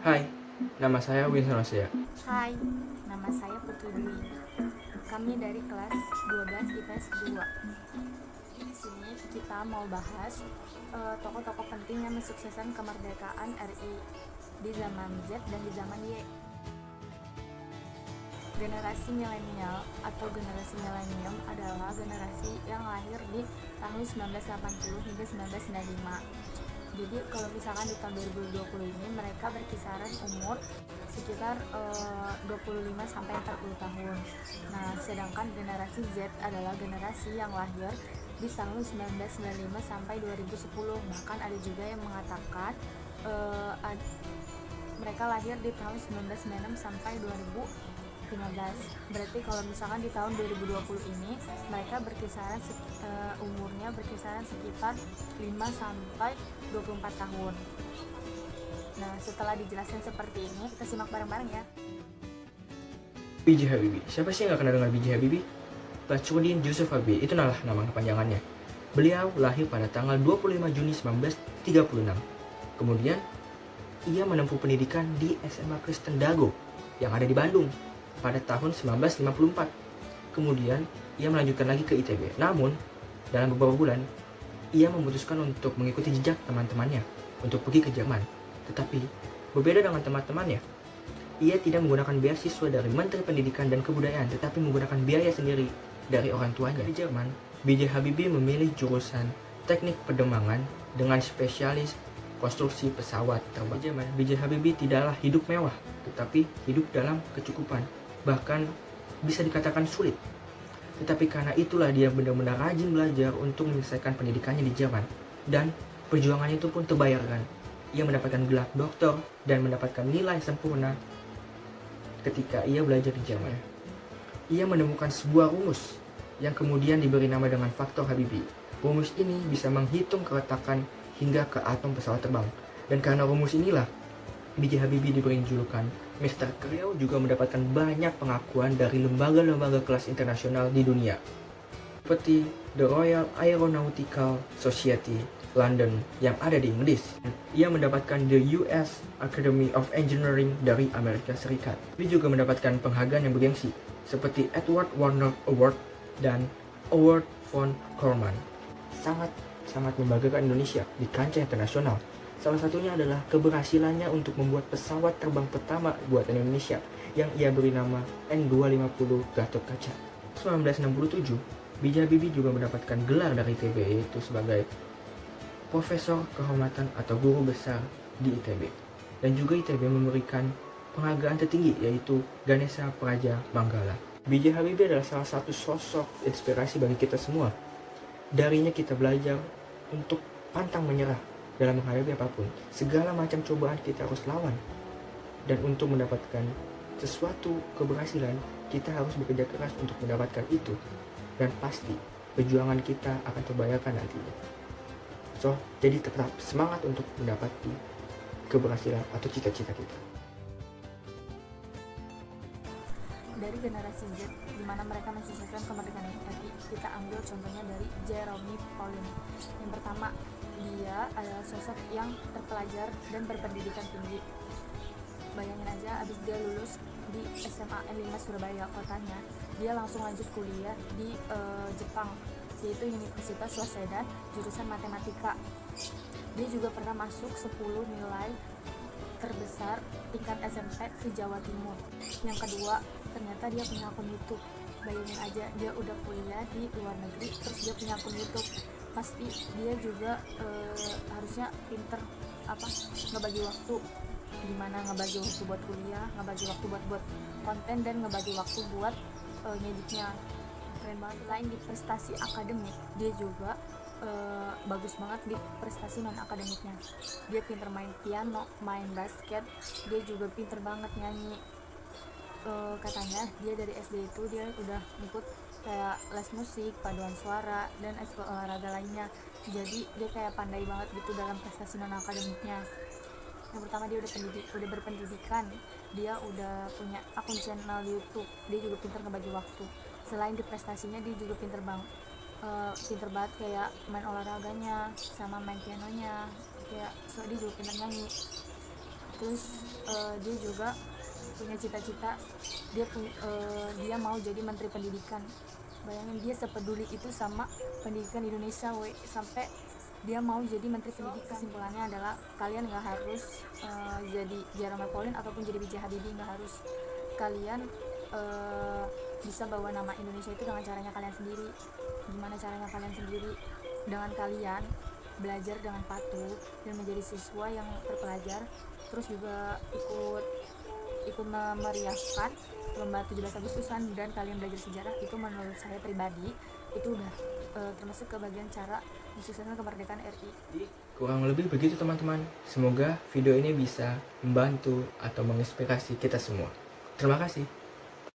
Hai, nama saya Winston Rosia. Hai, nama saya Putri Dwi. Kami dari kelas 12 IPS 2. Di sini kita mau bahas tokoh-tokoh penting yang mensukseskan kemerdekaan RI di zaman Z dan di zaman Y. Generasi milenial atau generasi milenium adalah generasi yang lahir di tahun 1980 hingga 1995. Jadi kalau misalkan di tahun 2020 ini mereka berkisaran umur sekitar 25 sampai 40 tahun. Nah, sedangkan generasi Z adalah generasi yang lahir di tahun 1995 sampai 2010. Bahkan ada juga yang mengatakan mereka lahir di tahun 1996 sampai 2015. Berarti kalau misalkan di tahun 2020 ini mereka berkisaran umurnya berkisaran sekitar 5 sampai 24 tahun. Nah, setelah dijelaskan seperti ini, kita simak bareng-bareng ya. B.J. Habibie. Siapa sih yang gak kenal dengan B.J. Habibie? Badruddin Yusuf Habibie, itu itulah nama kepanjangannya. Beliau lahir pada tanggal 25 Juni 1936. Kemudian, ia menempuh pendidikan di SMA Kristen Dago yang ada di Bandung pada tahun 1954. Kemudian, ia melanjutkan lagi ke ITB. Namun, dalam beberapa bulan, ia memutuskan untuk mengikuti jejak teman-temannya untuk pergi ke Jerman. Tetapi, berbeda dengan teman-temannya, ia tidak menggunakan beasiswa dari Menteri Pendidikan dan Kebudayaan, tetapi menggunakan biaya sendiri dari orang tuanya. Di Jerman, B.J. Habibie memilih jurusan teknik penerbangan dengan spesialis konstruksi pesawat terbang. Di Jerman, B.J. Habibie tidaklah hidup mewah, tetapi hidup dalam kecukupan, bahkan bisa dikatakan sulit. Tetapi karena itulah dia benar-benar rajin belajar untuk menyelesaikan pendidikannya di Jerman, dan perjuangannya itu pun terbayarkan. Ia mendapatkan gelar doktor dan mendapatkan nilai sempurna ketika ia belajar di Jerman. Ia menemukan sebuah rumus yang kemudian diberi nama dengan faktor Habibie. Rumus ini bisa menghitung keretakan hingga ke atom pesawat terbang. Dan karena rumus inilah, B.J. Habibie diberi julukan Mr. Beliau juga mendapatkan banyak pengakuan dari lembaga-lembaga kelas internasional di dunia, seperti The Royal Aeronautical Society London yang ada di Inggris. Ia mendapatkan the US Academy of Engineering dari Amerika Serikat. Dia juga mendapatkan penghargaan yang bergengsi seperti Edward Warner Award dan Award von Karman. Sangat membanggakan Indonesia di kancah internasional. Salah satunya adalah keberhasilannya untuk membuat pesawat terbang pertama buatan Indonesia yang ia beri nama N250 Gatot Kaca. 1967, B.J. Habibie juga mendapatkan gelar dari ITB, yaitu sebagai Profesor Kehormatan atau Guru Besar di ITB. Dan juga ITB memberikan penghargaan tertinggi, yaitu Ganesha Praja Manggala. B.J. Habibie adalah salah satu sosok inspirasi bagi kita semua. Darinya kita belajar untuk pantang menyerah dalam menghadapi apapun. Segala macam cobaan kita harus lawan. Dan untuk mendapatkan sesuatu keberhasilan, kita harus bekerja keras untuk mendapatkan itu. Dan pasti perjuangan kita akan terbayarkan nantinya. So, jadi tetap semangat untuk mendapati keberhasilan atau cita-cita kita. Dari generasi Z, di mana mereka mensukseskan kemerdekaan RI, kita ambil contohnya dari Jerome Pauline. Yang pertama, dia adalah sosok yang terpelajar dan berpendidikan tinggi. Bayangin aja, abis dia lulus di SMA N5 Surabaya kotanya, dia langsung lanjut kuliah di Jepang, yaitu Universitas Waseda, jurusan matematika. Dia juga pernah masuk 10 nilai terbesar tingkat SMP se-Jawa Timur. Yang kedua, ternyata dia punya akun YouTube. Bayangin aja, dia udah kuliah di luar negeri, terus dia punya akun YouTube. Pasti dia juga harusnya pinter ngebagi waktu, gimana ngebagi waktu buat kuliah, ngebagi waktu buat konten, dan ngebagi waktu buat ngeditnya. Keren banget. Selain di prestasi akademik, dia juga bagus banget di prestasi non akademiknya. Dia pinter main piano, main basket, dia juga pinter banget nyanyi. Katanya dia dari SD itu dia udah ikut kayak les musik, paduan suara, dan ekskul olahraga lainnya. Jadi dia kayak pandai banget gitu dalam prestasi non akademiknya. Yang pertama, dia udah berpendidikan, dia udah punya akun channel YouTube, dia juga pinter ngebagi waktu. Selain di prestasinya, dia juga pinter banget kayak main olahraganya sama main pianonya, kayak dia juga pinter nyanyi. Terus dia juga punya cita-cita, dia mau jadi menteri pendidikan. Bayangin dia sepeduli itu sama pendidikan Indonesia, sampai dia mau jadi menteri pendidikan. Kesimpulannya adalah kalian nggak harus jadi Jerome Pauline ataupun jadi B.J. Habibie, nggak harus. Kalian bisa bawa nama Indonesia itu dengan caranya kalian sendiri. Gimana caranya kalian sendiri? Dengan kalian belajar dengan patuh dan menjadi siswa yang terpelajar, terus juga ikut memeriahkan lomba 17 Agustusan, dan kalian belajar sejarah. Itu menurut saya pribadi itu udah termasuk ke bagian cara mensukseskan kemerdekaan RI. Kurang lebih begitu teman-teman. Semoga video ini bisa membantu atau menginspirasi kita semua. Terima kasih.